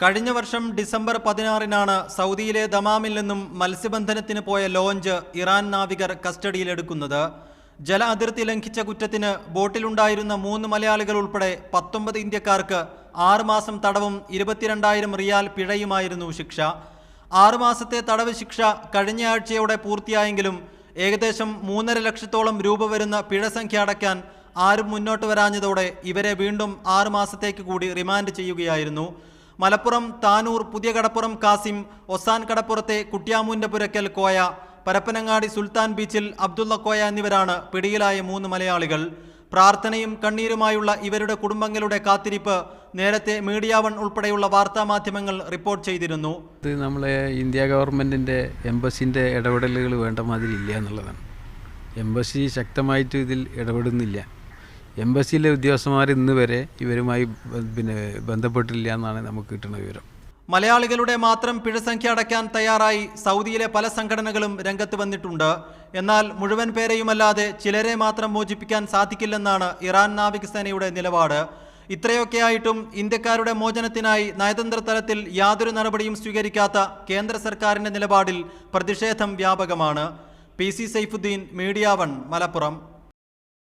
കഴിഞ്ഞ വർഷം ഡിസംബർ 16-നാണ് സൗദിയിലെ ദമാമിൽ നിന്നും മത്സ്യബന്ധനത്തിന് പോയ ലോഞ്ച് ഇറാൻ നാവികർ കസ്റ്റഡിയിലെടുക്കുന്നത്. ജല അതിർത്തി ലംഘിച്ച കുറ്റത്തിന് ബോട്ടിലുണ്ടായിരുന്ന 3 മലയാളികൾ ഉൾപ്പെടെ 19 ഇന്ത്യക്കാർക്ക് 6 മാസം തടവും 22,000 റിയാൽ പിഴയുമായിരുന്നു ശിക്ഷ. 6 മാസത്തെ തടവ് ശിക്ഷ കഴിഞ്ഞ ആഴ്ചയോടെ പൂർത്തിയായെങ്കിലും ഏകദേശം 3.5 ലക്ഷത്തോളം രൂപ വരുന്ന പിഴ സംഖ്യ അടയ്ക്കാൻ ആരും മുന്നോട്ട് വരാഞ്ഞതോടെ ഇവരെ വീണ്ടും 6 മാസത്തേക്ക് കൂടി റിമാൻഡ് ചെയ്യുകയായിരുന്നു. മലപ്പുറം താനൂർ പുതിയ കടപ്പുറം കാസിം, ഒസാൻ കടപ്പുറത്തെ കുട്ട്യാമൂന്റെ പുരക്കൽ കോയ, പരപ്പനങ്ങാടി സുൽത്താൻ ബീച്ചിൽ അബ്ദുള്ള കോയ എന്നിവരാണ് പിടിയിലായ 3 മലയാളികൾ. പ്രാർത്ഥനയും കണ്ണീരുമായുള്ള ഇവരുടെ കുടുംബങ്ങളുടെ കാത്തിരിപ്പ് നേരത്തെ മീഡിയ വൺ ഉൾപ്പെടെയുള്ള വാർത്താമാധ്യമങ്ങൾ റിപ്പോർട്ട് ചെയ്തിരുന്നു. ഇത് നമ്മളെ ഇന്ത്യ ഗവൺമെൻറ്റിൻ്റെ എംബസിൻ്റെ ഇടപെടലുകൾ വേണ്ട മാതിരി ഇല്ല എന്നുള്ളതാണ്. എംബസി ശക്തമായിട്ട് ഇതിൽ ഇടപെടുന്നില്ല. എംബസിയിലെ ഉദ്യോഗസ്ഥന്മാർ ഇന്ന് വരെ ഇവരുമായി ബന്ധപ്പെട്ടില്ല എന്നാണ് നമുക്ക് കിട്ടുന്ന വിവരം. മലയാളികളുടെ മാത്രം പിഴ സംഖ്യ അടയ്ക്കാൻ തയ്യാറായി സൗദിയിലെ പല സംഘടനകളും രംഗത്ത് വന്നിട്ടുണ്ട്. എന്നാൽ മുഴുവൻ പേരെയുമല്ലാതെ ചിലരെ മാത്രം മോചിപ്പിക്കാൻ സാധിക്കില്ലെന്നാണ് ഇറാൻ നാവികസേനയുടെ നിലപാട്. ഇത്രയൊക്കെയായിട്ടും ഇന്ത്യക്കാരുടെ മോചനത്തിനായി നയതന്ത്ര തലത്തിൽ യാതൊരു നടപടിയും സ്വീകരിക്കാത്ത കേന്ദ്ര സർക്കാരിന്റെ നിലപാടിൽ പ്രതിഷേധം വ്യാപകമാണ്. PC Saifuddin, media one, Malappuram.